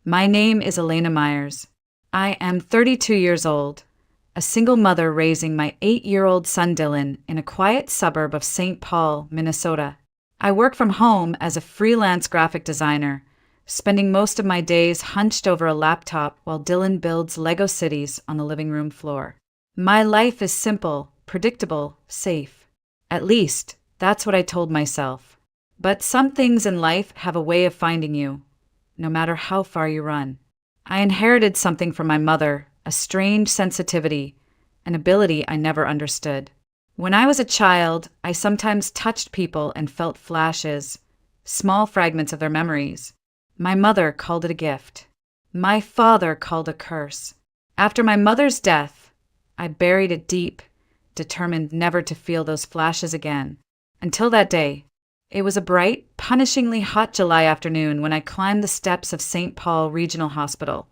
My name is Elena Myers. I am 32 years old, a single mother raising my 8-year-old son Dylan in a quiet suburb of St. Paul, Minnesota. I work from home as a freelance graphic designer, spending most of my days hunched over a laptop while Dylan builds Lego cities on the living room floor. My life is simple, predictable, safe. At least, that's what I told myself. But some things in life have a way of finding you, no matter how far you run. I inherited something from my mother, a strange sensitivity, an ability I never understood. When I was a child, I sometimes touched people and felt flashes, small fragments of their memories. My mother called it a gift. My father called it a curse. After my mother's death, I buried it deep, determined never to feel those flashes again. Until that day. It was a bright, punishingly hot July afternoon when I climbed the steps of St. Paul Regional Hospital,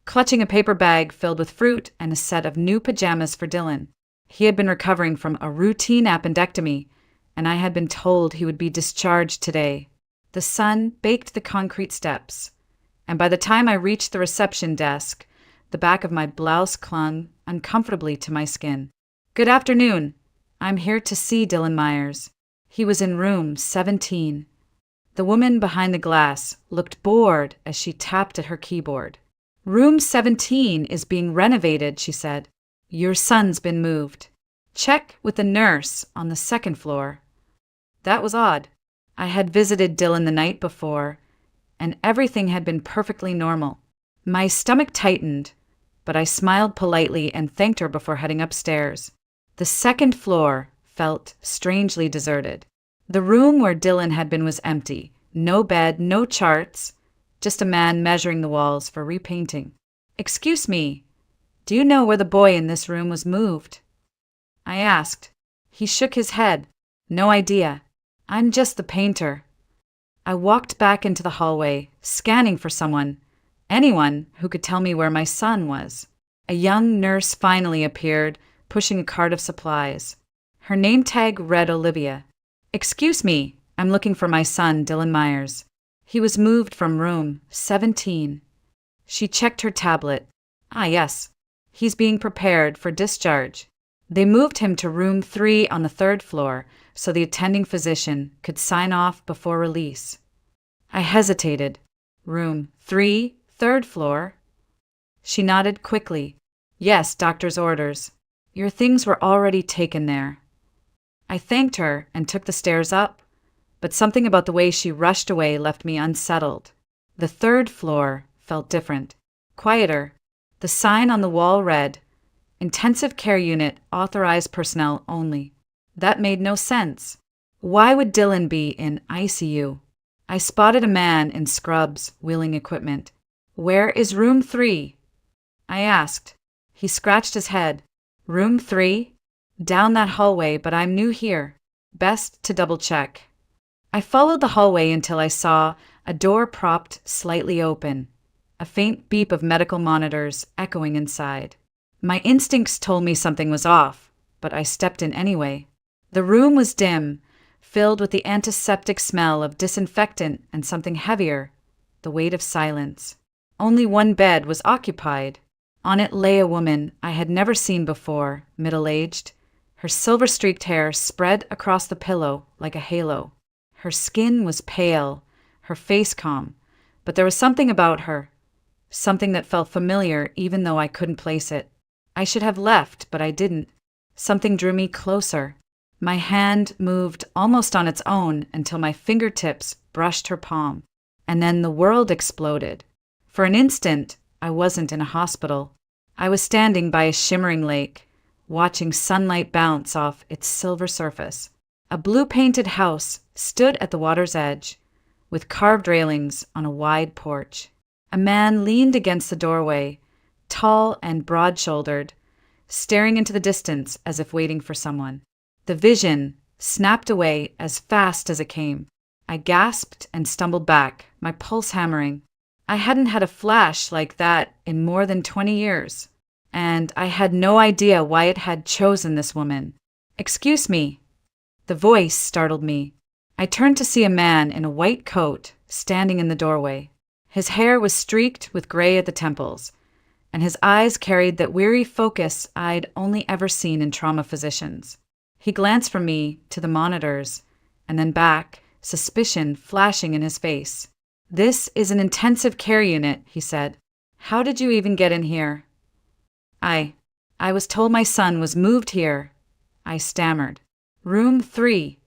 clutching a paper bag filled with fruit and a set of new pajamas for Dylan. He had been recovering from a routine appendectomy, and I had been told he would be discharged today. The sun baked the concrete steps, and by the time I reached the reception desk, the back of my blouse clung uncomfortably to my skin. "Good afternoon. I'm here to see Dylan Myers." He was in room 17. The woman behind the glass looked bored as she tapped at her keyboard. "Room 17 is being renovated," she said. "Your son's been moved. Check with the nurse on the second floor." That was odd. I had visited Dylan the night before, and everything had been perfectly normal. My stomach tightened, but I smiled politely and thanked her before heading upstairs. The second floor felt strangely deserted. The room where Dylan had been was empty. No bed, no charts, just a man measuring the walls for repainting. "Excuse me, do you know where the boy in this room was moved?" I asked. He shook his head. "No idea. I'm just the painter." I walked back into the hallway, scanning for anyone who could tell me where my son was. A young nurse finally appeared, pushing a cart of supplies. Her name tag read Olivia. "Excuse me, I'm looking for my son, Dylan Myers. He was moved from room 17. She checked her tablet. "Ah, yes. He's being prepared for discharge." They moved him to room 3 on the 3rd floor so the attending physician could sign off before release. I hesitated. "Room 3, 3rd floor?" She nodded quickly. "Yes, doctor's orders. Your things were already taken there." I thanked her and took the stairs up, but something about the way she rushed away left me unsettled. The 3rd floor felt different, quieter. The sign on the wall read, "Intensive Care Unit, authorized personnel only." That made no sense. Why would Dylan be in ICU? I spotted a man in scrubs wheeling equipment. "Where is room 3? I asked. He scratched his head. "Room 3? Down that hallway, but I'm new here. Best to double check." I followed the hallway until I saw a door propped slightly open, a faint beep of medical monitors echoing inside. My instincts told me something was off, but I stepped in anyway. The room was dim, filled with the antiseptic smell of disinfectant and something heavier, the weight of silence. Only one bed was occupied. On it lay a woman I had never seen before, middle-aged. Her silver-streaked hair spread across the pillow like a halo. Her skin was pale, her face calm, but there was something about her, something that felt familiar even though I couldn't place it. I should have left, but I didn't. Something drew me closer. My hand moved almost on its own until my fingertips brushed her palm. And then the world exploded. For an instant, I wasn't in a hospital. I was standing by a shimmering lake, watching sunlight bounce off its silver surface. A blue-painted house stood at the water's edge, with carved railings on a wide porch. A man leaned against the doorway, tall and broad-shouldered, staring into the distance as if waiting for someone. The vision snapped away as fast as it came. I gasped and stumbled back, my pulse hammering. I hadn't had a flash like that in more than 20 years, and I had no idea why it had chosen this woman. "Excuse me." The voice startled me. I turned to see a man in a white coat standing in the doorway. His hair was streaked with gray at the temples, and his eyes carried that weary focus I'd only ever seen in trauma physicians. He glanced from me to the monitors, and then back, suspicion flashing in his face. "This is an intensive care unit," he said. "How did you even get in here?" I was told my son was moved here," I stammered. "Room 3.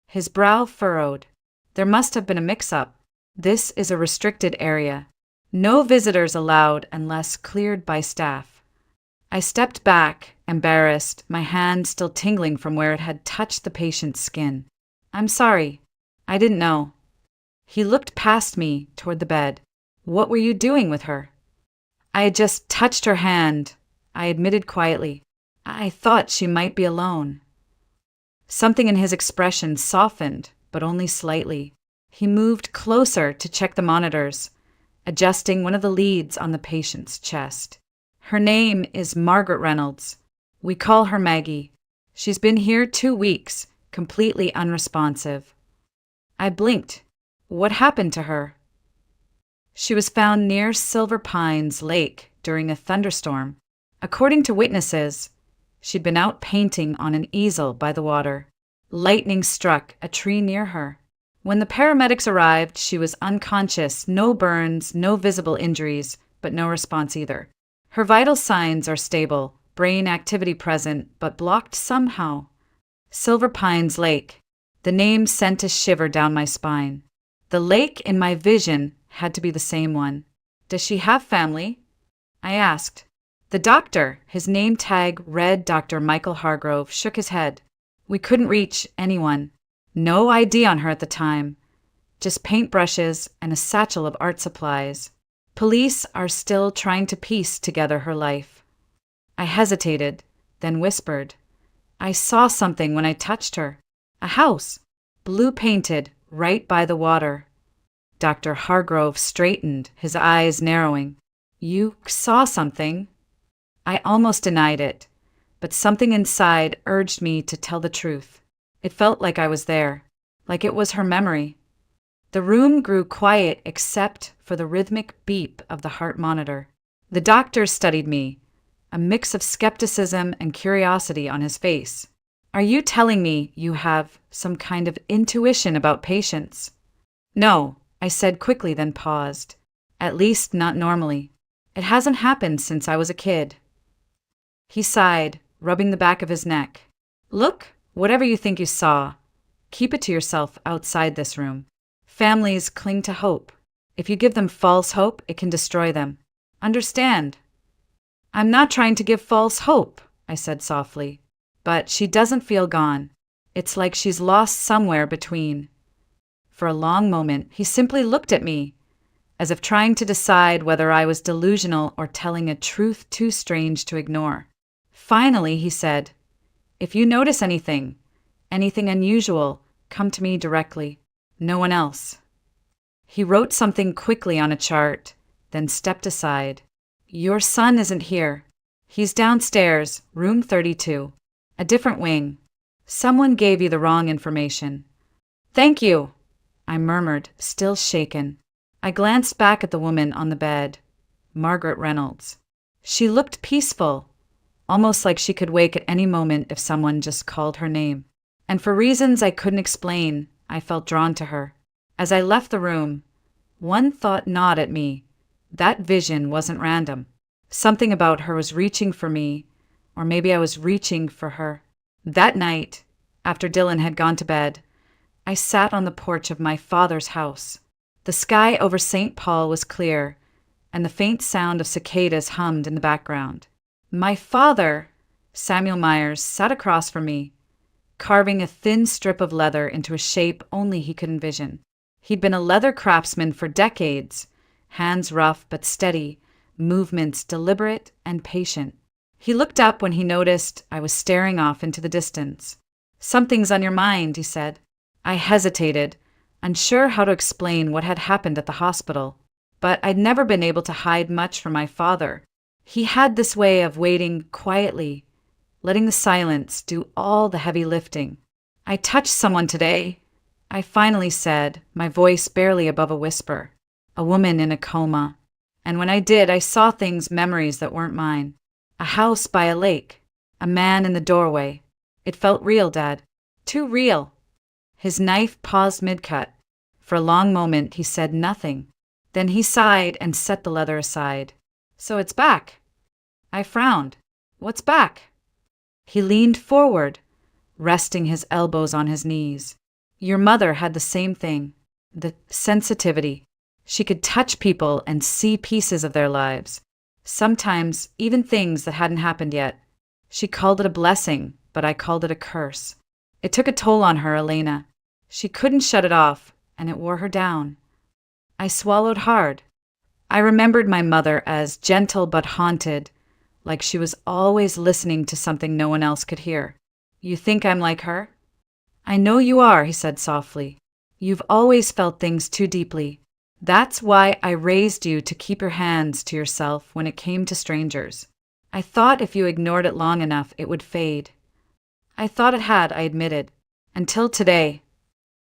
His brow furrowed. "There must have been a mix-up. This is a restricted area. No visitors allowed unless cleared by staff." I stepped back, embarrassed, my hand still tingling from where it had touched the patient's skin. "I'm sorry. I didn't know." He looked past me toward the bed. "What were you doing with her?" "I had just touched her hand," I admitted quietly. "I thought she might be alone." Something in his expression softened, but only slightly. He moved closer to check the monitors, adjusting one of the leads on the patient's chest. "Her name is Margaret Reynolds. We call her Maggie. She's been here 2 weeks, completely unresponsive." I blinked. "What happened to her?" "She was found near Silver Pines Lake during a thunderstorm. According to witnesses, she'd been out painting on an easel by the water. Lightning struck a tree near her. When the paramedics arrived, she was unconscious, no burns, no visible injuries, but no response either. Her vital signs are stable, brain activity present, but blocked somehow." Silver Pines Lake. The name sent a shiver down my spine. The lake in my vision had to be the same one. "Does she have family?" I asked. The doctor, his name tag read Dr. Michael Hargrove, shook his head. "We couldn't reach anyone. No ID on her at the time. Just paintbrushes and a satchel of art supplies. Police are still trying to piece together her life." I hesitated, then whispered. "I saw something when I touched her. A house, blue painted, right by the water." Dr. Hargrove straightened, his eyes narrowing. "You saw something?" I almost denied it, but something inside urged me to tell the truth. It felt like I was there, like it was her memory. The room grew quiet except for the rhythmic beep of the heart monitor. The doctor studied me, a mix of skepticism and curiosity on his face. "Are you telling me you have some kind of intuition about patients?" "No," I said quickly, then paused. "At least not normally. It hasn't happened since I was a kid." He sighed, rubbing the back of his neck. "Look, whatever you think you saw, keep it to yourself outside this room. Families cling to hope. If you give them false hope, it can destroy them. Understand?" "I'm not trying to give false hope," I said softly. "But she doesn't feel gone. It's like she's lost somewhere between." For a long moment, he simply looked at me, as if trying to decide whether I was delusional or telling a truth too strange to ignore. Finally, he said, "If you notice anything unusual, come to me directly. No one else." He wrote something quickly on a chart, then stepped aside. "Your son isn't here. He's downstairs, room 32, a different wing. Someone gave you the wrong information." "Thank you," I murmured, still shaken. I glanced back at the woman on the bed, Margaret Reynolds. She looked peaceful, almost like she could wake at any moment if someone just called her name. And for reasons I couldn't explain, I felt drawn to her. As I left the room, one thought gnawed at me. That vision wasn't random. Something about her was reaching for me, or maybe I was reaching for her. That night, after Dylan had gone to bed, I sat on the porch of my father's house. The sky over St. Paul was clear, and the faint sound of cicadas hummed in the background. My father, Samuel Myers, sat across from me, carving a thin strip of leather into a shape only he could envision. He'd been a leather craftsman for decades, hands rough but steady, movements deliberate and patient. He looked up when he noticed I was staring off into the distance. "Something's on your mind," he said. I hesitated, unsure how to explain what had happened at the hospital, but I'd never been able to hide much from my father. He had this way of waiting quietly, letting the silence do all the heavy lifting. "I touched someone today," I finally said, my voice barely above a whisper. a woman in a coma. And when I did, I saw things, memories that weren't mine. A house by a lake. A man in the doorway. It felt real, Dad. Too real. His knife paused mid-cut. For a long moment, he said nothing. Then he sighed and set the leather aside. So it's back. I frowned. What's back? He leaned forward, resting his elbows on his knees. Your mother had the same thing. The sensitivity. She could touch people and see pieces of their lives. Sometimes even things that hadn't happened yet. She called it a blessing, but I called it a curse. It took a toll on her, Elena. She couldn't shut it off, and it wore her down. I swallowed hard. I remembered my mother as gentle but haunted, like she was always listening to something no one else could hear. You think I'm like her? I know you are, he said softly. You've always felt things too deeply. That's why I raised you to keep your hands to yourself when it came to strangers. I thought if you ignored it long enough, it would fade. I thought it had, I admitted. Until today.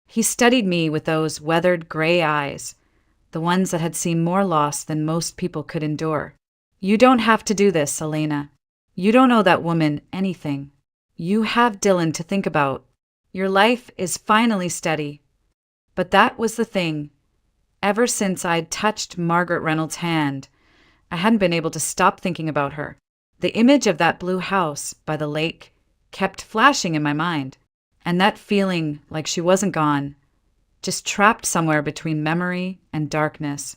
He studied me with those weathered gray eyes, the ones that had seen more loss than most people could endure. You don't have to do this, Elena. You don't owe that woman anything. You have Dylan to think about. Your life is finally steady. But that was the thing. Ever since I'd touched Margaret Reynolds' hand, I hadn't been able to stop thinking about her. The image of that blue house by the lake kept flashing in my mind, and that feeling like she wasn't gone, just trapped somewhere between memory and darkness.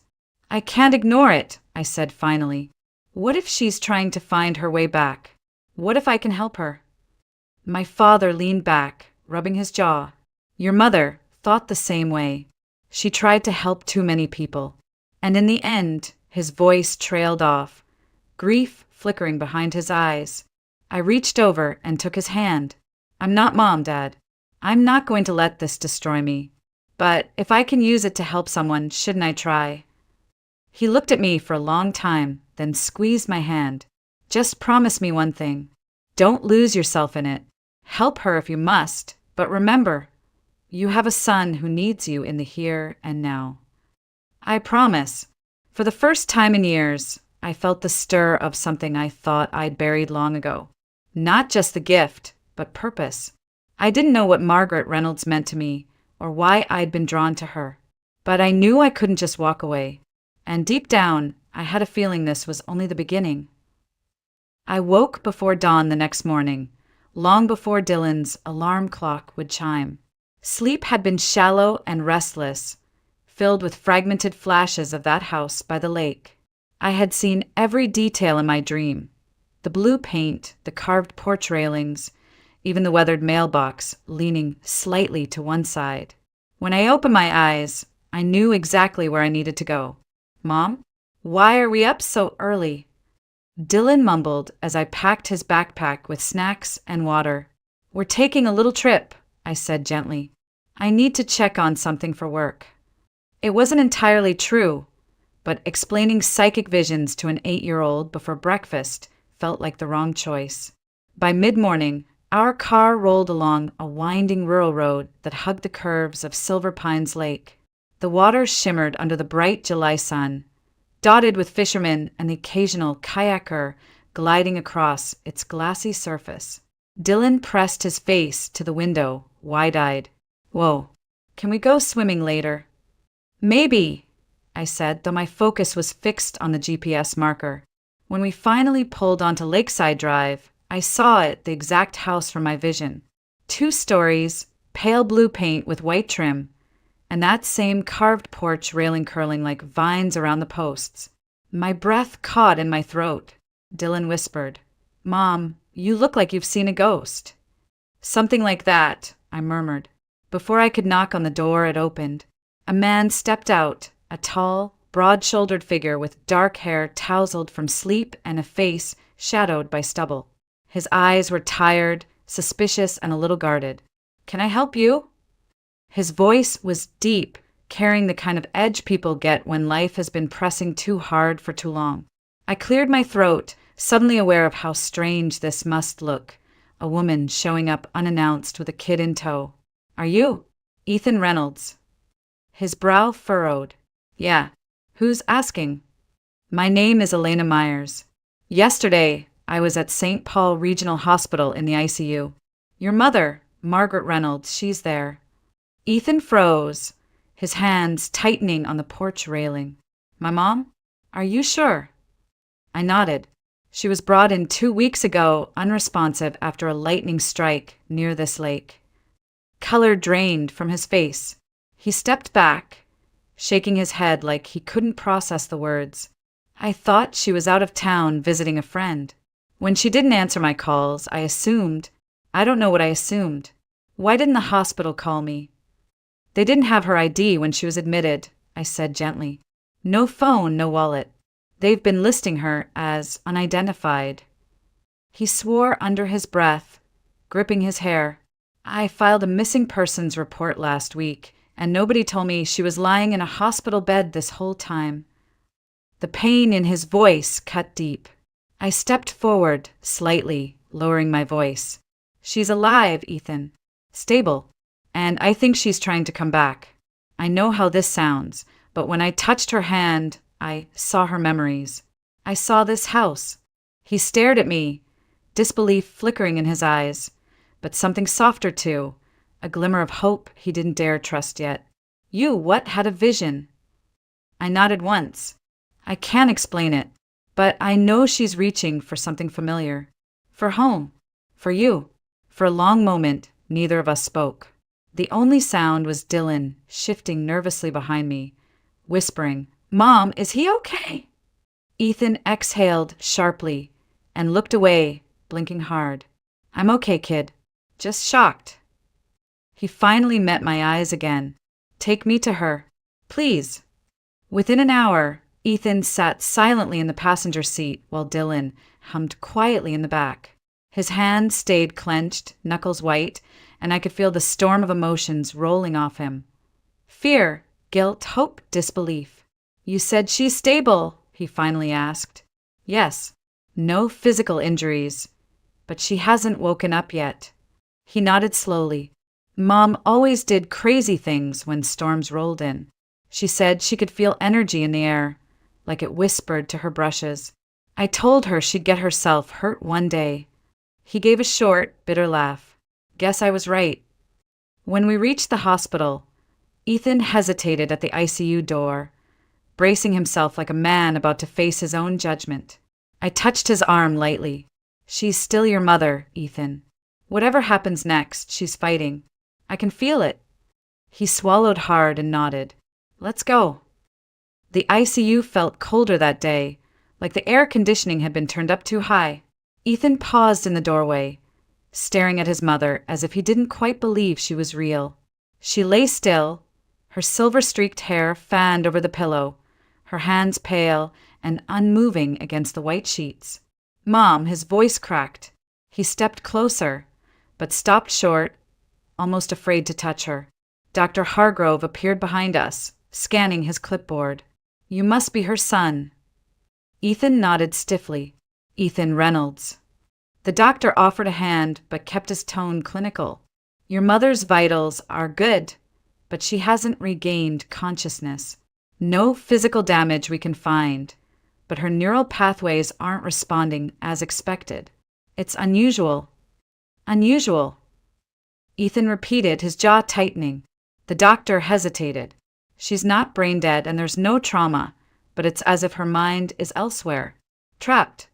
I can't ignore it, I said finally. What if she's trying to find her way back? What if I can help her? My father leaned back, rubbing his jaw. Your mother thought the same way. She tried to help too many people. And in the end, his voice trailed off, grief flickering behind his eyes. I reached over and took his hand. I'm not Mom, Dad. I'm not going to let this destroy me. But if I can use it to help someone, shouldn't I try? He looked at me for a long time, then squeezed my hand. Just promise me one thing. Don't lose yourself in it. Help her if you must, but remember, you have a son who needs you in the here and now. I promise. For the first time in years, I felt the stir of something I thought I'd buried long ago. Not just the gift, but purpose. I didn't know what Margaret Reynolds meant to me, or why I'd been drawn to her. But I knew I couldn't just walk away. And deep down, I had a feeling this was only the beginning. I woke before dawn the next morning, long before Dylan's alarm clock would chime. Sleep had been shallow and restless, filled with fragmented flashes of that house by the lake. I had seen every detail in my dream. The blue paint, the carved porch railings, even the weathered mailbox leaning slightly to one side. When I opened my eyes, I knew exactly where I needed to go. Mom, why are we up so early? Dylan mumbled as I packed his backpack with snacks and water. We're taking a little trip, I said gently. I need to check on something for work. It wasn't entirely true, but explaining psychic visions to an 8-year-old before breakfast felt like the wrong choice. By mid-morning, our car rolled along a winding rural road that hugged the curves of Silver Pines Lake. The water shimmered under the bright July sun, dotted with fishermen and the occasional kayaker gliding across its glassy surface. Dylan pressed his face to the window, wide-eyed. Whoa, can we go swimming later? Maybe, I said, though my focus was fixed on the GPS marker. When we finally pulled onto Lakeside Drive, I saw it, the exact house from my vision. 2 stories, pale blue paint with white trim, and that same carved porch railing curling like vines around the posts. My breath caught in my throat. Dylan whispered, Mom, you look like you've seen a ghost. Something like that, I murmured. Before I could knock on the door, it opened. A man stepped out, a tall, broad-shouldered figure with dark hair tousled from sleep and a face shadowed by stubble. His eyes were tired, suspicious, and a little guarded. Can I help you? His voice was deep, carrying the kind of edge people get when life has been pressing too hard for too long. I cleared my throat, suddenly aware of how strange this must look. A woman showing up unannounced with a kid in tow. Are you? Ethan Reynolds. His brow furrowed. Yeah, Who's asking? My name is Elena Myers. Yesterday, I was at St. Paul Regional Hospital in the ICU. Your mother, Margaret Reynolds, she's there. Ethan froze, his hands tightening on the porch railing. My mom? Are you sure? I nodded. She was brought in 2 weeks ago, unresponsive after a lightning strike near this lake. Color drained from his face. He stepped back, shaking his head like he couldn't process the words. I thought she was out of town visiting a friend. When she didn't answer my calls, I assumed. I don't know what I assumed. Why didn't the hospital call me? They didn't have her ID when she was admitted, I said gently. No phone, no wallet. They've been listing her as unidentified. He swore under his breath, gripping his hair. I filed a missing persons report last week, and nobody told me she was lying in a hospital bed this whole time. The pain in his voice cut deep. I stepped forward, slightly, lowering my voice. She's alive, Ethan. Stable. And I think she's trying to come back. I know how this sounds, but when I touched her hand, I saw her memories. I saw this house. He stared at me, disbelief flickering in his eyes, but something softer too, a glimmer of hope he didn't dare trust yet. You, what, had a vision? I nodded once. I can't explain it, but I know she's reaching for something familiar. For home. For you. For a long moment, neither of us spoke. The only sound was Dylan shifting nervously behind me, whispering, Mom, is he okay? Ethan exhaled sharply and looked away, blinking hard. I'm okay, kid. Just shocked. He finally met my eyes again. Take me to her. Please. Within an hour, Ethan sat silently in the passenger seat while Dylan hummed quietly in the back. His hands stayed clenched, knuckles white, and I could feel the storm of emotions rolling off him. Fear, guilt, hope, disbelief. You said she's stable, he finally asked. Yes. No physical injuries. But she hasn't woken up yet. He nodded slowly. Mom always did crazy things when storms rolled in. She said she could feel energy in the air, like it whispered to her brushes. I told her she'd get herself hurt one day. He gave a short, bitter laugh. Guess I was right. When we reached the hospital, Ethan hesitated at the ICU door, bracing himself like a man about to face his own judgment. I touched his arm lightly. She's still your mother, Ethan. Whatever happens next, she's fighting. I can feel it. He swallowed hard and nodded. Let's go. The ICU felt colder that day, like the air conditioning had been turned up too high. Ethan paused in the doorway, staring at his mother as if he didn't quite believe she was real. She lay still, her silver-streaked hair fanned over the pillow, her hands pale and unmoving against the white sheets. Mom, his voice cracked. He stepped closer, but stopped short, almost afraid to touch her. Dr. Hargrove appeared behind us, scanning his clipboard. You must be her son. Ethan nodded stiffly. Ethan Reynolds. The doctor offered a hand, but kept his tone clinical. Your mother's vitals are good, but she hasn't regained consciousness. No physical damage we can find, but her neural pathways aren't responding as expected. It's unusual. Unusual. Ethan repeated, his jaw tightening. The doctor hesitated. She's not brain dead and there's no trauma, but it's as if her mind is elsewhere. Trapped.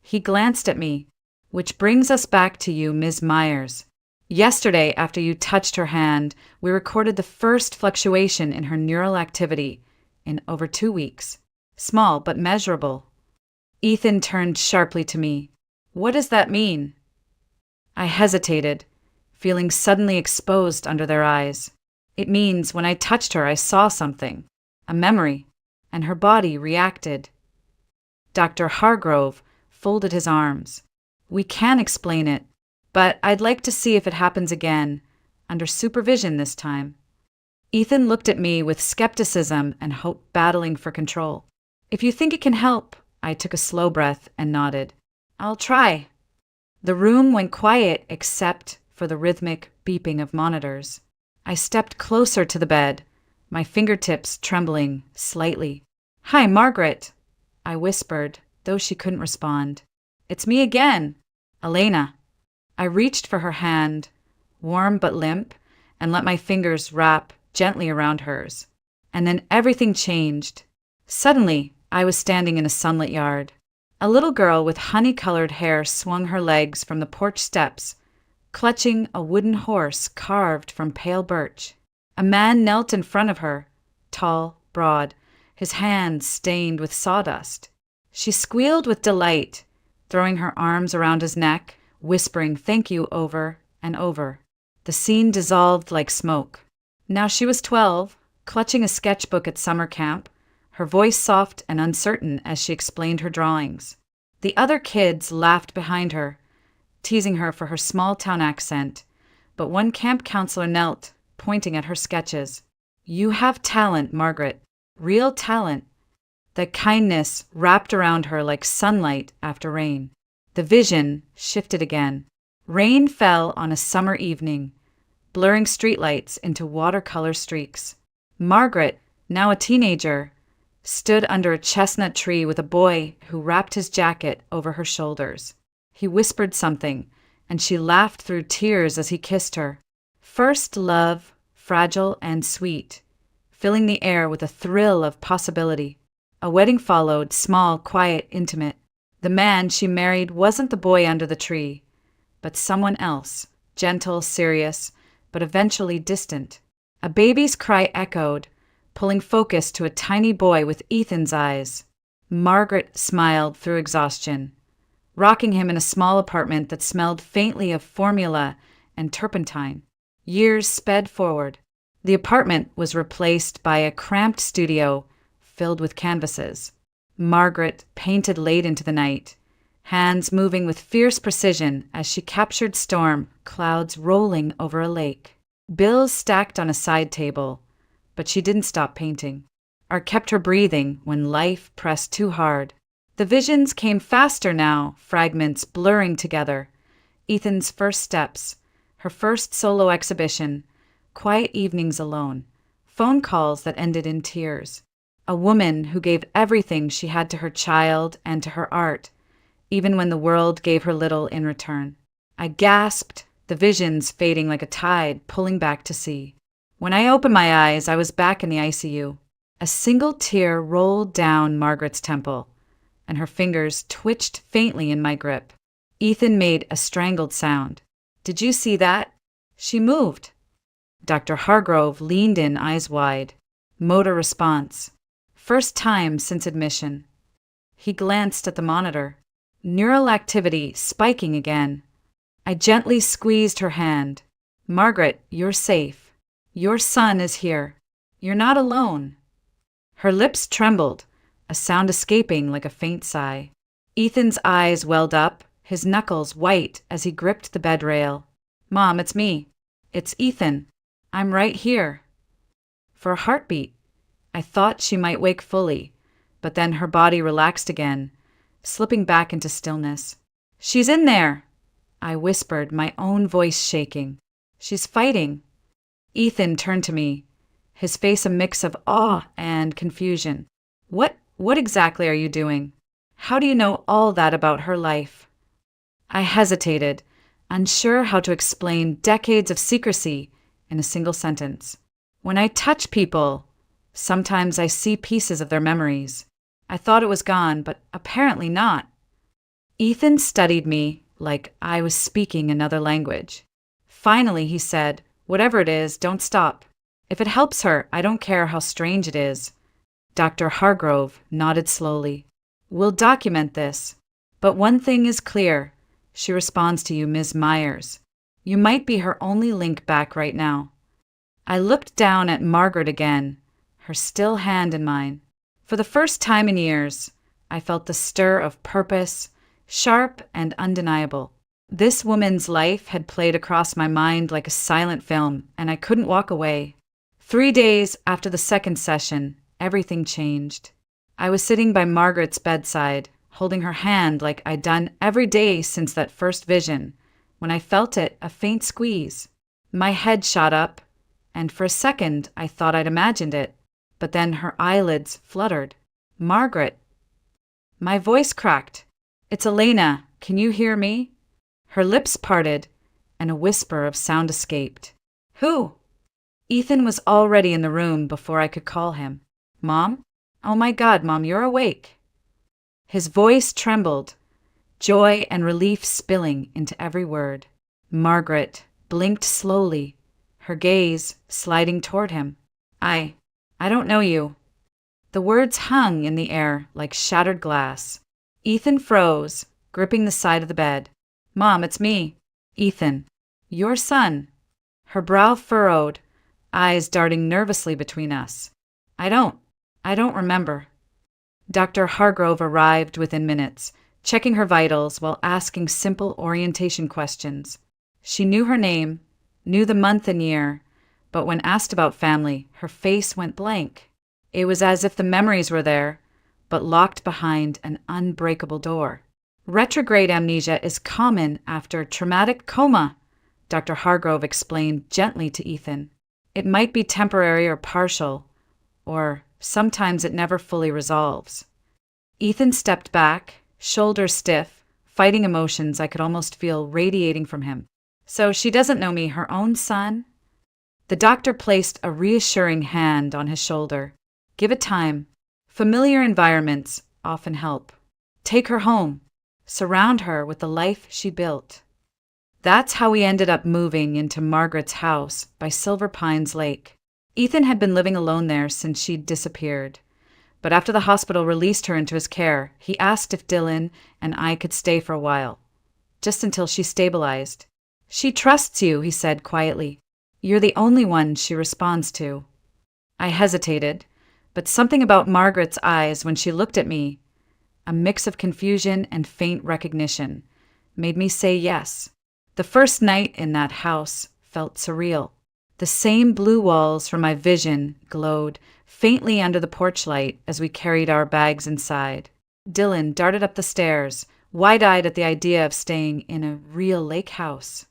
He glanced at me. Which brings us back to you, Ms. Myers. Yesterday, after you touched her hand, we recorded the first fluctuation in her neural activity in over 2 weeks. Small, but measurable. Ethan turned sharply to me. What does that mean? I hesitated, feeling suddenly exposed under their eyes. It means when I touched her, I saw something, a memory, and her body reacted. Dr. Hargrove folded his arms. We can explain it, but I'd like to see if it happens again, under supervision this time. Ethan looked at me with skepticism and hope battling for control. If you think it can help, I took a slow breath and nodded. I'll try. The room went quiet except for the rhythmic beeping of monitors. I stepped closer to the bed, my fingertips trembling slightly. Hi, Margaret, I whispered, though she couldn't respond. It's me again, Elena. I reached for her hand, warm but limp, and let my fingers wrap gently around hers. And then everything changed. Suddenly, I was standing in a sunlit yard. A little girl with honey-colored hair swung her legs from the porch steps, clutching a wooden horse carved from pale birch. A man knelt in front of her, tall, broad, his hands stained with sawdust. She squealed with delight, throwing her arms around his neck, whispering thank you over and over. The scene dissolved like smoke. Now she was 12, clutching a sketchbook at summer camp, her voice soft and uncertain as she explained her drawings. The other kids laughed behind her, teasing her for her small-town accent, but one camp counselor knelt, pointing at her sketches. You have talent, Margaret, real talent. The kindness wrapped around her like sunlight after rain. The vision shifted again. Rain fell on a summer evening, blurring streetlights into watercolor streaks. Margaret, now a teenager, stood under a chestnut tree with a boy who wrapped his jacket over her shoulders. He whispered something, and she laughed through tears as he kissed her. First love, fragile and sweet, filling the air with a thrill of possibility. A wedding followed, small, quiet, intimate. The man she married wasn't the boy under the tree, but someone else, gentle, serious, but eventually distant. A baby's cry echoed, pulling focus to a tiny boy with Ethan's eyes. Margaret smiled through exhaustion, rocking him in a small apartment that smelled faintly of formula and turpentine. Years sped forward. The apartment was replaced by a cramped studio filled with canvases. Margaret painted late into the night, hands moving with fierce precision as she captured storm clouds rolling over a lake. Bills stacked on a side table, but she didn't stop painting, or kept her breathing when life pressed too hard. The visions came faster now, fragments blurring together. Ethan's first steps, her first solo exhibition, quiet evenings alone, phone calls that ended in tears. A woman who gave everything she had to her child and to her art, even when the world gave her little in return. I gasped, the visions fading like a tide pulling back to sea. When I opened my eyes, I was back in the ICU. A single tear rolled down Margaret's temple, and her fingers twitched faintly in my grip. Ethan made a strangled sound. Did you see that? She moved. Dr. Hargrove leaned in, eyes wide. Motor response. First time since admission. He glanced at the monitor. Neural activity spiking again. I gently squeezed her hand. Margaret, you're safe. Your son is here. You're not alone. Her lips trembled, a sound escaping like a faint sigh. Ethan's eyes welled up, his knuckles white as he gripped the bed rail. Mom, it's me. It's Ethan. I'm right here. For a heartbeat, I thought she might wake fully, but then her body relaxed again, slipping back into stillness. She's in there, I whispered, my own voice shaking. She's fighting. Ethan turned to me, his face a mix of awe and confusion. What exactly are you doing? How do you know all that about her life? I hesitated, unsure how to explain decades of secrecy in a single sentence. When I touch people, sometimes I see pieces of their memories. I thought it was gone, but apparently not. Ethan studied me like I was speaking another language. Finally, he said, whatever it is, don't stop. If it helps her, I don't care how strange it is. Dr. Hargrove nodded slowly. We'll document this. But one thing is clear. She responds to you, Ms. Myers. You might be her only link back right now. I looked down at Margaret again, her still hand in mine. For the first time in years, I felt the stir of purpose, sharp and undeniable. This woman's life had played across my mind like a silent film, and I couldn't walk away. 3 days after the second session, everything changed. I was sitting by Margaret's bedside, holding her hand like I'd done every day since that first vision, when I felt it, a faint squeeze. My head shot up, and for a second I thought I'd imagined it, but then her eyelids fluttered. Margaret. My voice cracked. It's Elena. Can you hear me? Her lips parted, and a whisper of sound escaped. Who? Ethan was already in the room before I could call him. Mom? Oh my God, Mom, you're awake. His voice trembled, joy and relief spilling into every word. Margaret blinked slowly, her gaze sliding toward him. I don't know you. The words hung in the air like shattered glass. Ethan froze, gripping the side of the bed. Mom, it's me. Ethan. Your son. Her brow furrowed, eyes darting nervously between us. I don't remember. Dr. Hargrove arrived within minutes, checking her vitals while asking simple orientation questions. She knew her name, knew the month and year, but when asked about family, her face went blank. It was as if the memories were there, but locked behind an unbreakable door. Retrograde amnesia is common after traumatic coma, Dr. Hargrove explained gently to Ethan. It might be temporary or partial, or sometimes it never fully resolves. Ethan stepped back, shoulders stiff, fighting emotions I could almost feel radiating from him. So she doesn't know me, her own son? The doctor placed a reassuring hand on his shoulder. Give it time. Familiar environments often help. Take her home. Surround her with the life she built. That's how we ended up moving into Margaret's house by Silver Pines Lake. Ethan had been living alone there since she'd disappeared. But after the hospital released her into his care, he asked if Dylan and I could stay for a while, just until she stabilized. She trusts you, he said quietly. You're the only one she responds to. I hesitated, but something about Margaret's eyes when she looked at me, a mix of confusion and faint recognition, made me say yes. The first night in that house felt surreal. The same blue walls from my vision glowed faintly under the porch light as we carried our bags inside. Dylan darted up the stairs, wide-eyed at the idea of staying in a real lake house.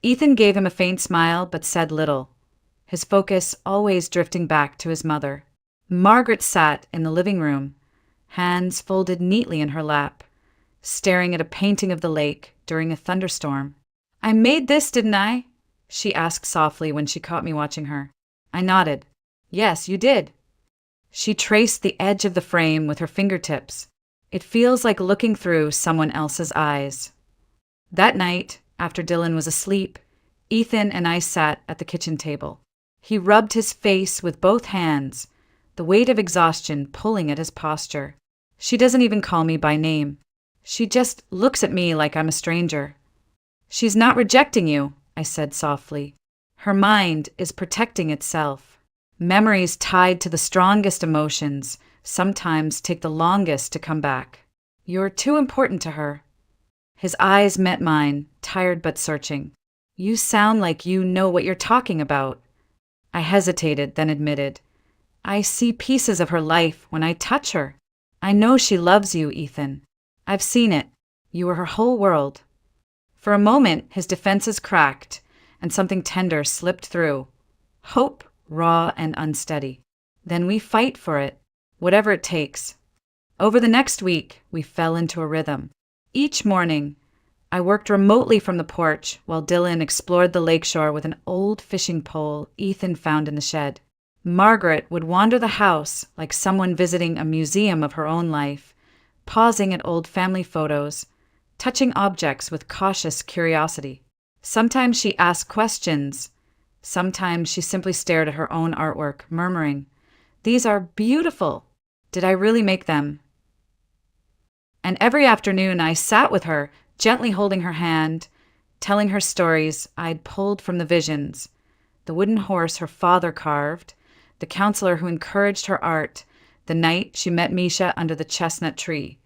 Ethan gave him a faint smile but said little, his focus always drifting back to his mother. Margaret sat in the living room, hands folded neatly in her lap, staring at a painting of the lake during a thunderstorm. I made this, didn't I? She asked softly when she caught me watching her. I nodded. Yes, you did. She traced the edge of the frame with her fingertips. It feels like looking through someone else's eyes. That night, after Dylan was asleep, Ethan and I sat at the kitchen table. He rubbed his face with both hands, the weight of exhaustion pulling at his posture. She doesn't even call me by name. She just looks at me like I'm a stranger. She's not rejecting you, I said softly. Her mind is protecting itself. Memories tied to the strongest emotions sometimes take the longest to come back. You're too important to her. His eyes met mine, tired but searching. You sound like you know what you're talking about. I hesitated, then admitted. I see pieces of her life when I touch her. I know she loves you, Ethan. I've seen it. You were her whole world. For a moment, his defenses cracked, and something tender slipped through. Hope, raw and unsteady. Then we fight for it, whatever it takes. Over the next week, we fell into a rhythm. Each morning, I worked remotely from the porch while Dylan explored the lakeshore with an old fishing pole Ethan found in the shed. Margaret would wander the house like someone visiting a museum of her own life, pausing at old family photos, touching objects with cautious curiosity. Sometimes she asked questions. Sometimes she simply stared at her own artwork, murmuring, "These are beautiful. Did I really make them?" And every afternoon I sat with her, gently holding her hand, telling her stories I'd pulled from the visions. The wooden horse her father carved, the counselor who encouraged her art, the night she met Misha under the chestnut tree,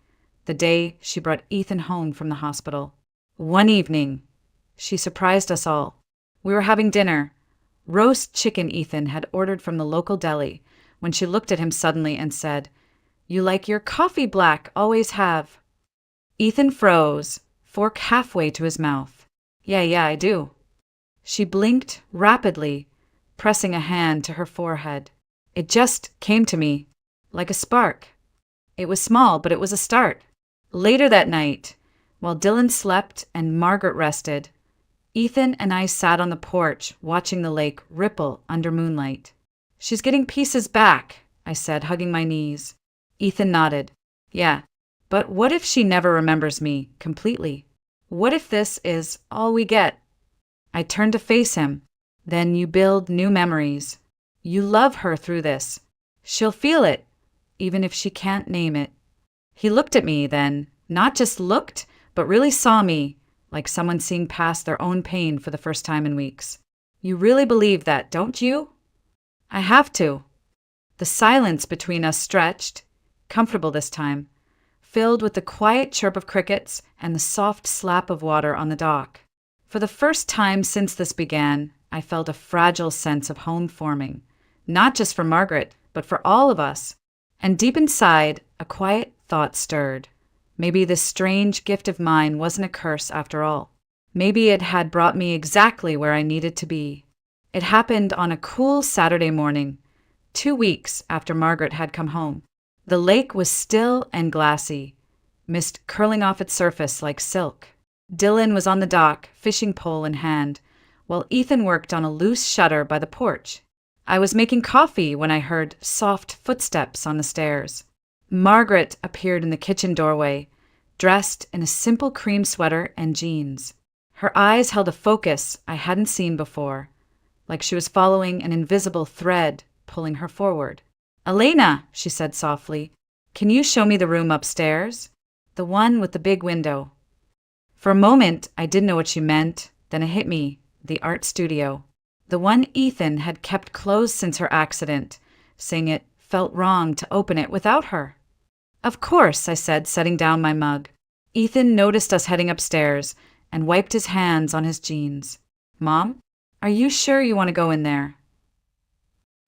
the day she brought Ethan home from the hospital. One evening, she surprised us all. We were having dinner. Roast chicken Ethan had ordered from the local deli when she looked at him suddenly and said, "You like your coffee black, always have." Ethan froze, fork halfway to his mouth. Yeah, I do." She blinked rapidly, pressing a hand to her forehead. It just came to me, like a spark. It was small, but it was a start. Later that night, while Dylan slept and Margaret rested, Ethan and I sat on the porch watching the lake ripple under moonlight. "She's getting pieces back," I said, hugging my knees. Ethan nodded. "Yeah, but what if she never remembers me completely? What if this is all we get?" I turned to face him. "Then you build new memories. You love her through this. She'll feel it, even if she can't name it." He looked at me then, not just looked, but really saw me, like someone seeing past their own pain for the first time in weeks. "You really believe that, don't you?" "I have to." The silence between us stretched, comfortable this time, filled with the quiet chirp of crickets and the soft slap of water on the dock. For the first time since this began, I felt a fragile sense of home forming, not just for Margaret, but for all of us. And deep inside, a quiet thought stirred. Maybe this strange gift of mine wasn't a curse after all. Maybe it had brought me exactly where I needed to be. It happened on a cool Saturday morning, 2 weeks after Margaret had come home. The lake was still and glassy, mist curling off its surface like silk. Dylan was on the dock, fishing pole in hand, while Ethan worked on a loose shutter by the porch. I was making coffee when I heard soft footsteps on the stairs. Margaret appeared in the kitchen doorway, dressed in a simple cream sweater and jeans. Her eyes held a focus I hadn't seen before, like she was following an invisible thread pulling her forward. "Elena," she said softly, "can you show me the room upstairs? The one with the big window." For a moment, I didn't know what she meant. Then it hit me, the art studio. The one Ethan had kept closed since her accident, saying it felt wrong to open it without her. "Of course," I said, setting down my mug. Ethan noticed us heading upstairs and wiped his hands on his jeans. "Mom, are you sure you want to go in there?"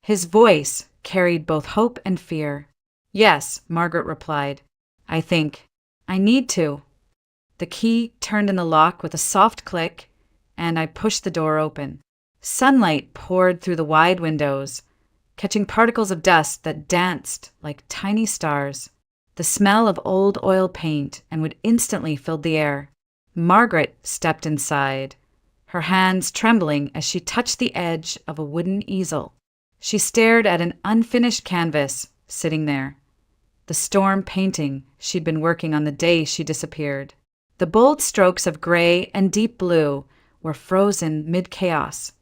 His voice carried both hope and fear. "Yes," Margaret replied. "I think I need to." The key turned in the lock with a soft click, and I pushed the door open. Sunlight poured through the wide windows, catching particles of dust that danced like tiny stars. The smell of old oil paint and wood instantly filled the air. Margaret stepped inside, her hands trembling as she touched the edge of a wooden easel. She stared at an unfinished canvas sitting there, the storm painting she'd been working on the day she disappeared. The bold strokes of gray and deep blue were frozen mid-chaos,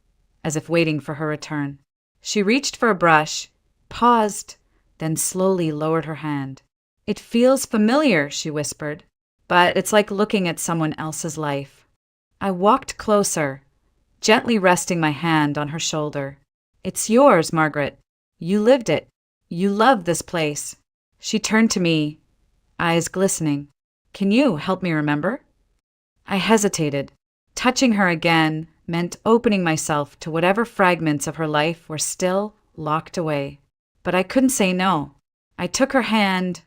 as if waiting for her return. She reached for a brush, paused, then slowly lowered her hand. "It feels familiar," she whispered, "but it's like looking at someone else's life." I walked closer, gently resting my hand on her shoulder. "It's yours, Margaret. You lived it. You love this place." She turned to me, eyes glistening. "Can you help me remember?" I hesitated. Touching her again meant opening myself to whatever fragments of her life were still locked away. But I couldn't say no. I took her hand,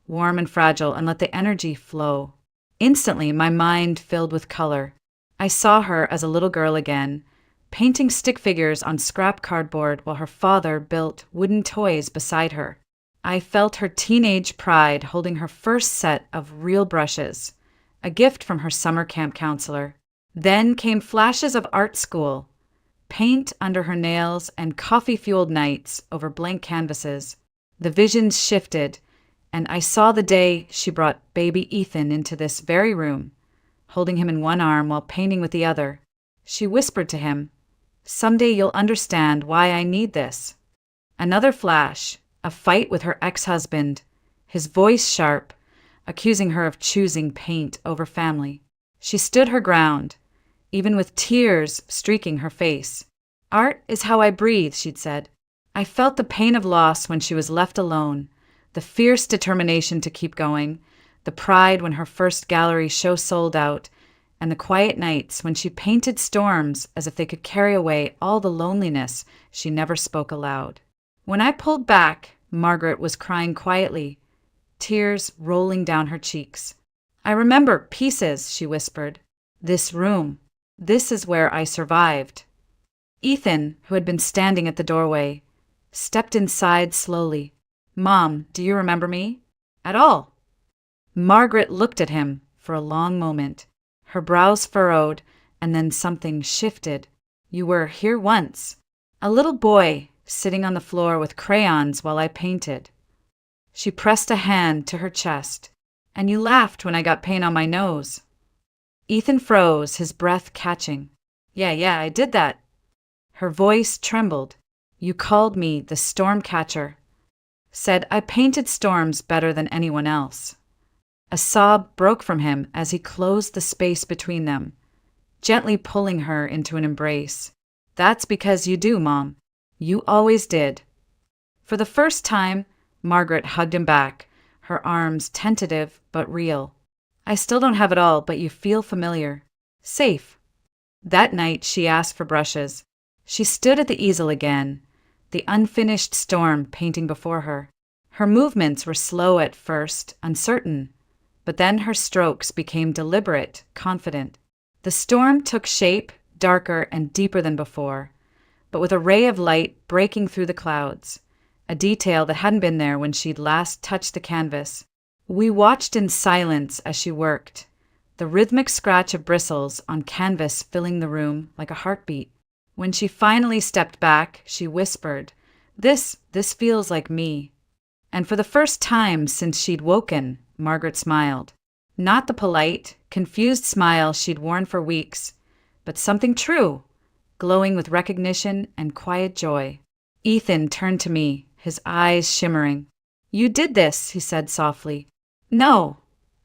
warm and fragile, and let the energy flow. Instantly, my mind filled with color. I saw her as a little girl again, painting stick figures on scrap cardboard while her father built wooden toys beside her. I felt her teenage pride holding her first set of real brushes, a gift from her summer camp counselor. Then came flashes of art school, paint under her nails and coffee-fueled nights over blank canvases. The visions shifted, and I saw the day she brought baby Ethan into this very room, holding him in one arm while painting with the other. She whispered to him, "Someday you'll understand why I need this." Another flash, a fight with her ex-husband, his voice sharp, accusing her of choosing paint over family. She stood her ground, even with tears streaking her face. "Art is how I breathe," she'd said. I felt the pain of loss when she was left alone, the fierce determination to keep going, the pride when her first gallery show sold out, and the quiet nights when she painted storms as if they could carry away all the loneliness she never spoke aloud. When I pulled back, Margaret was crying quietly, tears rolling down her cheeks. "I remember pieces," she whispered. "This room. This is where I survived." Ethan, who had been standing at the doorway, stepped inside slowly. "Mom, do you remember me?" At all. Margaret looked at him for a long moment. Her brows furrowed, and then something shifted. You were here once. A little boy, sitting on the floor with crayons while I painted. She pressed a hand to her chest. And you laughed when I got paint on my nose. Ethan froze, his breath catching. Yeah, I did that. Her voice trembled. You called me the storm catcher. Said I painted storms better than anyone else. A sob broke from him as he closed the space between them, gently pulling her into an embrace. That's because you do, Mom. You always did. For the first time, Margaret hugged him back, her arms tentative but real. I still don't have it all, but you feel familiar. Safe. That night, she asked for brushes. She stood at the easel again, the unfinished storm painting before her. Her movements were slow at first, uncertain, but then her strokes became deliberate, confident. The storm took shape, darker and deeper than before, but with a ray of light breaking through the clouds, a detail that hadn't been there when she'd last touched the canvas. We watched in silence as she worked, the rhythmic scratch of bristles on canvas filling the room like a heartbeat. When she finally stepped back, she whispered, This feels like me. And for the first time since she'd woken, Margaret smiled. Not the polite, confused smile she'd worn for weeks, but something true, glowing with recognition and quiet joy. Ethan turned to me, his eyes shimmering. You did this, he said softly. No,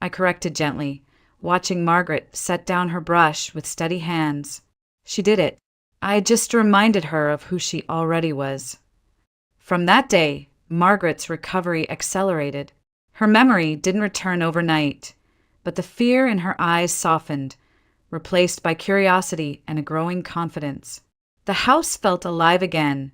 I corrected gently, watching Margaret set down her brush with steady hands. She did it. I just reminded her of who she already was. From that day, Margaret's recovery accelerated. Her memory didn't return overnight, but the fear in her eyes softened, replaced by curiosity and a growing confidence. The house felt alive again,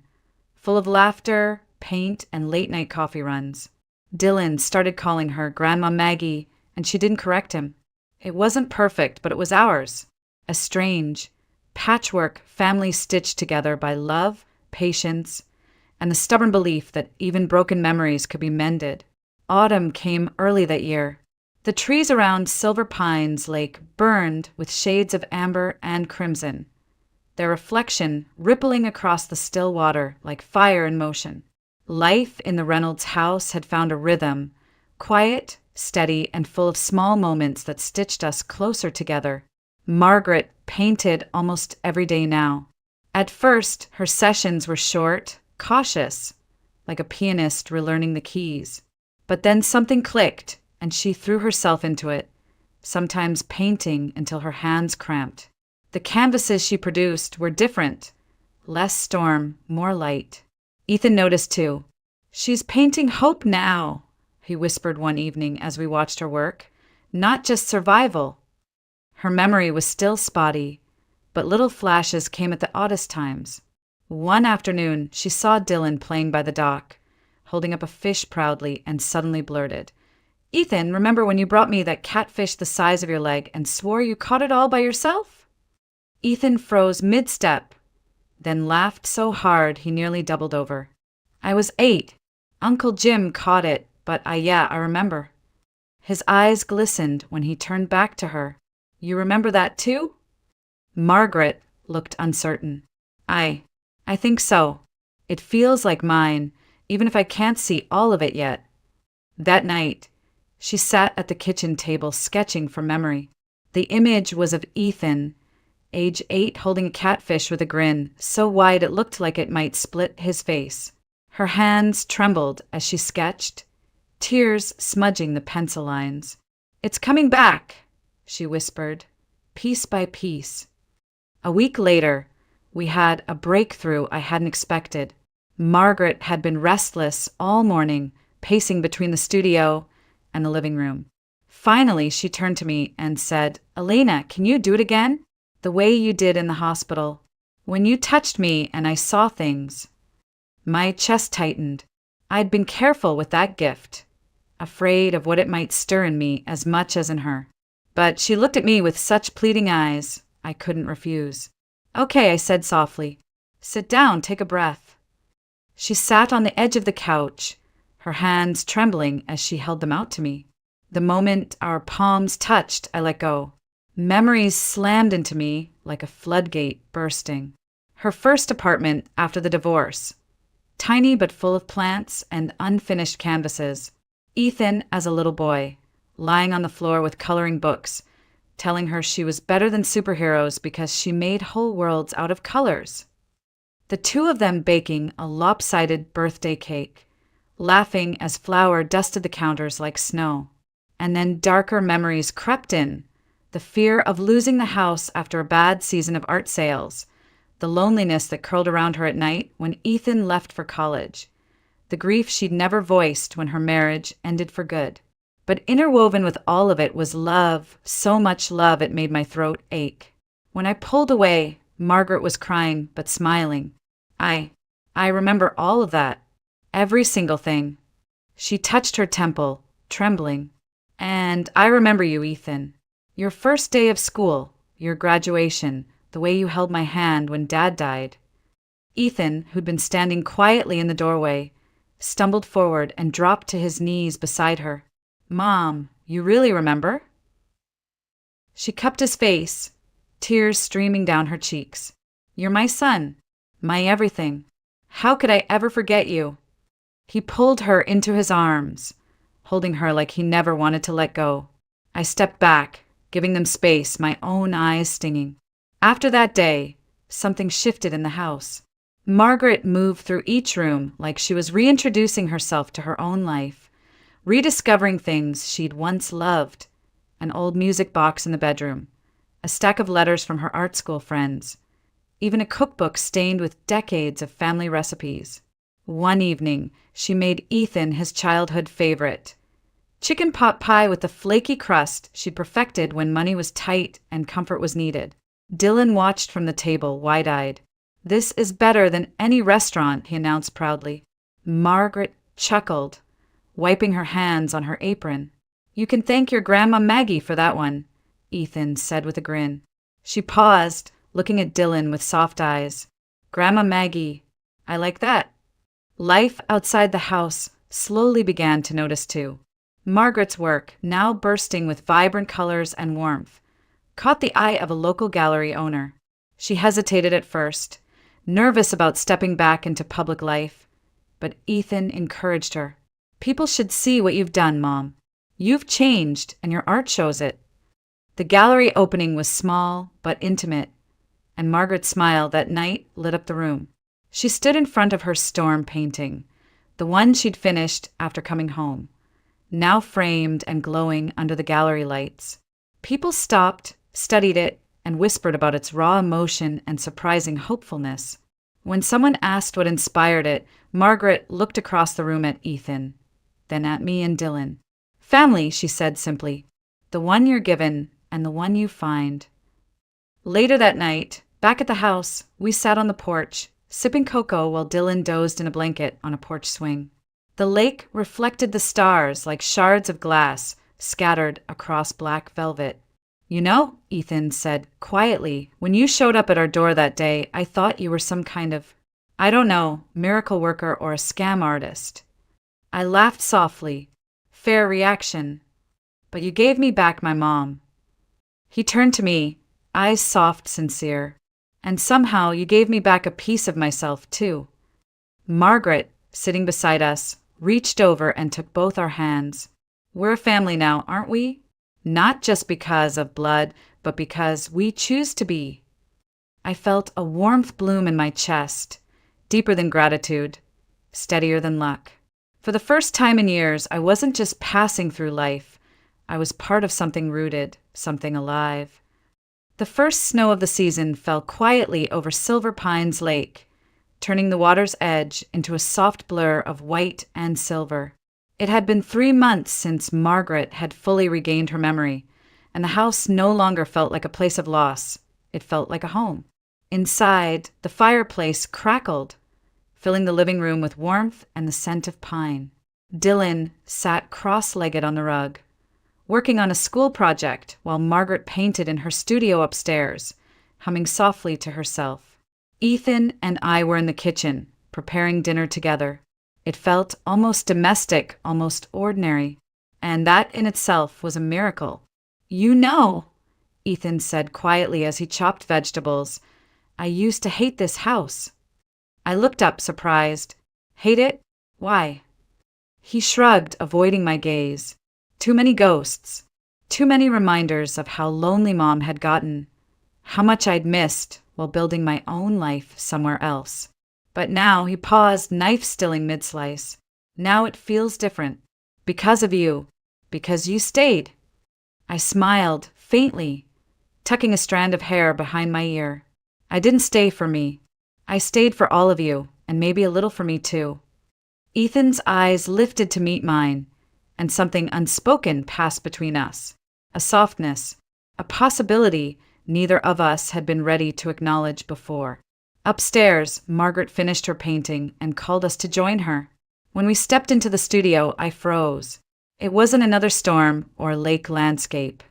full of laughter, paint, and late-night coffee runs. Dylan started calling her Grandma Maggie, and she didn't correct him. It wasn't perfect, but it was ours. A strange, patchwork family stitched together by love, patience, and the stubborn belief that even broken memories could be mended. Autumn came early that year. The trees around Silver Pines Lake burned with shades of amber and crimson, their reflection rippling across the still water like fire in motion. Life in the Reynolds house had found a rhythm, quiet, steady, and full of small moments that stitched us closer together. Margaret painted almost every day now. At first, her sessions were short, cautious, like a pianist relearning the keys. But then something clicked, and she threw herself into it, sometimes painting until her hands cramped. The canvases she produced were different, less storm, more light. Ethan noticed too. She's painting hope now, he whispered one evening as we watched her work. Not just survival. Her memory was still spotty, but little flashes came at the oddest times. One afternoon, she saw Dylan playing by the dock, holding up a fish proudly, and suddenly blurted, Ethan, remember when you brought me that catfish the size of your leg and swore you caught it all by yourself? Ethan froze mid-step, then laughed so hard he nearly doubled over. I was 8. Uncle Jim caught it, but I remember. His eyes glistened when he turned back to her. You remember that too? Margaret looked uncertain. I think so. It feels like mine, even if I can't see all of it yet. That night, she sat at the kitchen table sketching from memory. The image was of Ethan, age 8, holding a catfish with a grin, so wide it looked like it might split his face. Her hands trembled as she sketched, tears smudging the pencil lines. It's coming back, she whispered, piece by piece. A week later, we had a breakthrough I hadn't expected. Margaret had been restless all morning, pacing between the studio and the living room. Finally, she turned to me and said, Elena, can you do it again? The way you did in the hospital. When you touched me and I saw things. My chest tightened. I'd been careful with that gift, afraid of what it might stir in me as much as in her. But she looked at me with such pleading eyes, I couldn't refuse. Okay, I said softly. Sit down, take a breath. She sat on the edge of the couch, her hands trembling as she held them out to me. The moment our palms touched, I let go. Memories slammed into me like a floodgate bursting. Her first apartment after the divorce. Tiny but full of plants and unfinished canvases. Ethan as a little boy, lying on the floor with coloring books, telling her she was better than superheroes because she made whole worlds out of colors. The two of them baking a lopsided birthday cake, laughing as flour dusted the counters like snow. And then darker memories crept in, the fear of losing the house after a bad season of art sales, the loneliness that curled around her at night when Ethan left for college, the grief she'd never voiced when her marriage ended for good. But interwoven with all of it was love, so much love it made my throat ache. When I pulled away, Margaret was crying but smiling. I remember all of that, every single thing. She touched her temple, trembling. And I remember you, Ethan. Your first day of school, your graduation, the way you held my hand when Dad died. Ethan, who'd been standing quietly in the doorway, stumbled forward and dropped to his knees beside her. Mom, you really remember? She cupped his face, tears streaming down her cheeks. You're my son, my everything. How could I ever forget you? He pulled her into his arms, holding her like he never wanted to let go. I stepped back, giving them space, my own eyes stinging. After that day, something shifted in the house. Margaret moved through each room like she was reintroducing herself to her own life, rediscovering things she'd once loved. An old music box in the bedroom, a stack of letters from her art school friends, even a cookbook stained with decades of family recipes. One evening, she made Ethan his childhood favorite. Chicken pot pie with the flaky crust she'd perfected when money was tight and comfort was needed. Dylan watched from the table, wide-eyed. This is better than any restaurant, he announced proudly. Margaret chuckled, wiping her hands on her apron. You can thank your Grandma Maggie for that one, Ethan said with a grin. She paused, looking at Dylan with soft eyes. Grandma Maggie, I like that. Life outside the house slowly began to notice too. Margaret's work, now bursting with vibrant colors and warmth, caught the eye of a local gallery owner. She hesitated at first, nervous about stepping back into public life, but Ethan encouraged her. People should see what you've done, Mom. You've changed, and your art shows it. The gallery opening was small but intimate, and Margaret's smile that night lit up the room. She stood in front of her storm painting, the one she'd finished after coming home, now framed and glowing under the gallery lights. People stopped, studied it, and whispered about its raw emotion and surprising hopefulness. When someone asked what inspired it, Margaret looked across the room at Ethan, then at me and Dylan. Family, she said simply. The one you're given and the one you find. Later that night, back at the house, we sat on the porch, sipping cocoa while Dylan dozed in a blanket on a porch swing. The lake reflected the stars like shards of glass scattered across black velvet. You know, Ethan said quietly, when you showed up at our door that day, I thought you were some kind of, I don't know, miracle worker or a scam artist. I laughed softly. Fair reaction. But you gave me back my mom. He turned to me, eyes soft, sincere. And somehow you gave me back a piece of myself, too. Margaret, sitting beside us, reached over and took both our hands. We're a family now, aren't we? Not just because of blood, but because we choose to be. I felt a warmth bloom in my chest, deeper than gratitude, steadier than luck. For the first time in years, I wasn't just passing through life. I was part of something rooted, something alive. The first snow of the season fell quietly over Silver Pines Lake, turning the water's edge into a soft blur of white and silver. It had been 3 months since Margaret had fully regained her memory, and the house no longer felt like a place of loss. It felt like a home. Inside, the fireplace crackled, filling the living room with warmth and the scent of pine. Dylan sat cross-legged on the rug, working on a school project while Margaret painted in her studio upstairs, humming softly to herself. Ethan and I were in the kitchen, preparing dinner together. It felt almost domestic, almost ordinary. And that in itself was a miracle. "You know," Ethan said quietly as he chopped vegetables, "I used to hate this house." I looked up, surprised. "Hate it? Why?" He shrugged, avoiding my gaze. "Too many ghosts. Too many reminders of how lonely Mom had gotten. How much I'd missed while building my own life somewhere else. But now," he paused, knife stilling mid-slice. "Now it feels different. Because of you. Because you stayed." I smiled, faintly, tucking a strand of hair behind my ear. "I didn't stay for me. I stayed for all of you, and maybe a little for me too." Ethan's eyes lifted to meet mine, and something unspoken passed between us. A softness, a possibility neither of us had been ready to acknowledge before. Upstairs, Margaret finished her painting and called us to join her. When we stepped into the studio, I froze. It wasn't another storm or lake landscape.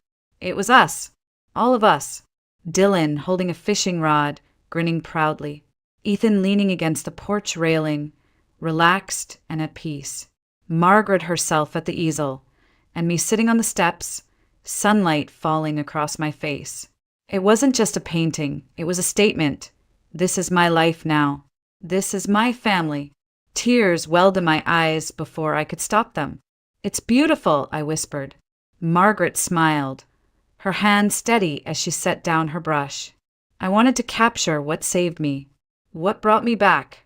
It was us, all of us. Dylan holding a fishing rod, grinning proudly. Ethan leaning against the porch railing, relaxed and at peace. Margaret herself at the easel, and me sitting on the steps, sunlight falling across my face. It wasn't just a painting, it was a statement. This is my life now. This is my family. Tears welled in my eyes before I could stop them. "It's beautiful," I whispered. Margaret smiled, her hand steady as she set down her brush. I wanted to capture what saved me, what brought me back.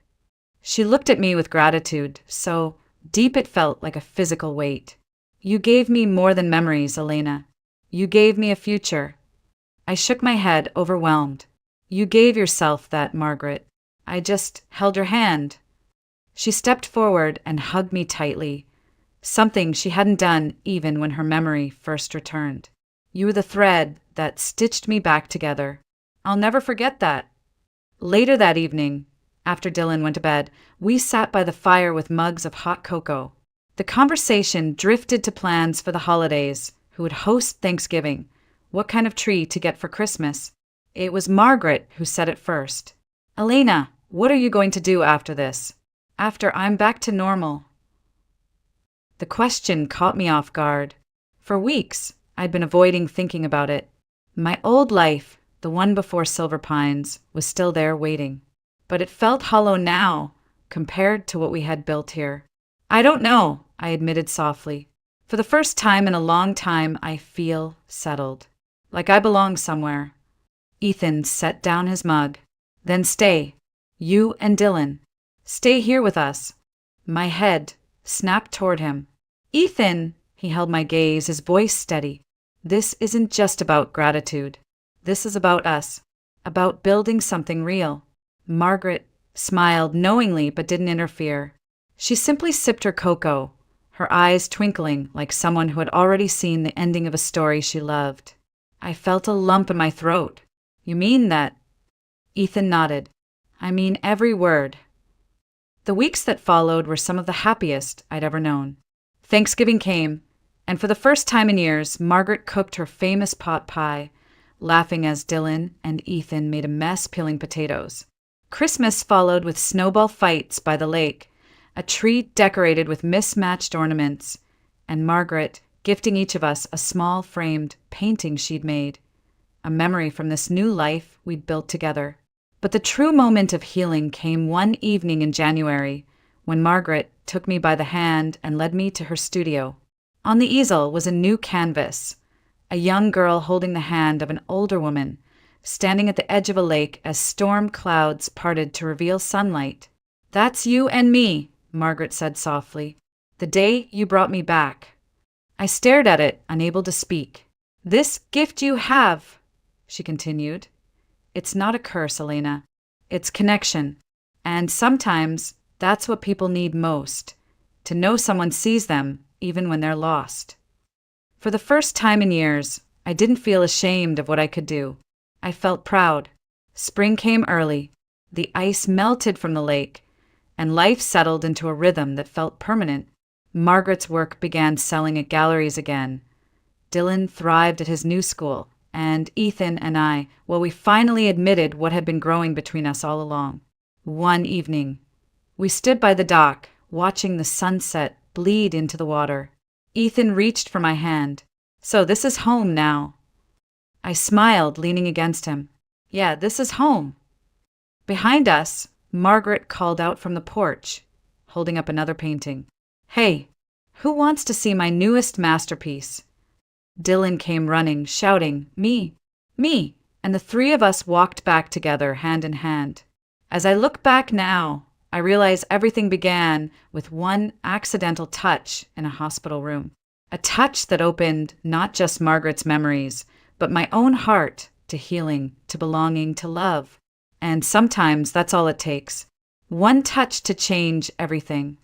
She looked at me with gratitude, so deep it felt like a physical weight. "You gave me more than memories, Elena. You gave me a future." I shook my head, overwhelmed. "You gave yourself that, Margaret. I just held your hand." She stepped forward and hugged me tightly, something she hadn't done even when her memory first returned. "You were the thread that stitched me back together. I'll never forget that." Later that evening, after Dylan went to bed, we sat by the fire with mugs of hot cocoa. The conversation drifted to plans for the holidays, who would host Thanksgiving, what kind of tree to get for Christmas. It was Margaret who said it first. "Elena, what are you going to do after this? After I'm back to normal?" The question caught me off guard. For weeks, I'd been avoiding thinking about it. My old life, the one before Silver Pines, was still there waiting. But it felt hollow now, compared to what we had built here. "I don't know," I admitted softly. "For the first time in a long time, I feel settled. Like I belong somewhere." Ethan set down his mug. "Then stay. You and Dylan. Stay here with us." My head snapped toward him. "Ethan!" He held my gaze, his voice steady. "This isn't just about gratitude. This is about us. About building something real." Margaret smiled knowingly but didn't interfere. She simply sipped her cocoa, her eyes twinkling like someone who had already seen the ending of a story she loved. I felt a lump in my throat. "You mean that?" Ethan nodded. "I mean every word." The weeks that followed were some of the happiest I'd ever known. Thanksgiving came, and for the first time in years, Margaret cooked her famous pot pie, laughing as Dylan and Ethan made a mess peeling potatoes. Christmas followed with snowball fights by the lake, a tree decorated with mismatched ornaments, and Margaret gifting each of us a small framed painting she'd made, a memory from this new life we'd built together. But the true moment of healing came one evening in January, when Margaret took me by the hand and led me to her studio. On the easel was a new canvas, a young girl holding the hand of an older woman, standing at the edge of a lake as storm clouds parted to reveal sunlight. "That's you and me," Margaret said softly. "The day you brought me back." I stared at it, unable to speak. "This gift you have," she continued. "It's not a curse, Elena. It's connection. And sometimes that's what people need most, to know someone sees them even when they're lost." For the first time in years, I didn't feel ashamed of what I could do. I felt proud. Spring came early, the ice melted from the lake, and life settled into a rhythm that felt permanent. Margaret's work began selling at galleries again. Dylan thrived at his new school, and Ethan and I, well, we finally admitted what had been growing between us all along. One evening, we stood by the dock, watching the sunset bleed into the water. Ethan reached for my hand. "So this is home now." I smiled, leaning against him. "Yeah, this is home." Behind us, Margaret called out from the porch, holding up another painting. "Hey, who wants to see my newest masterpiece?" Dylan came running, shouting, "Me! Me!" And the three of us walked back together, hand in hand. As I look back now, I realize everything began with one accidental touch in a hospital room. A touch that opened not just Margaret's memories, but my own heart to healing, to belonging, to love. And sometimes that's all it takes. One touch to change everything.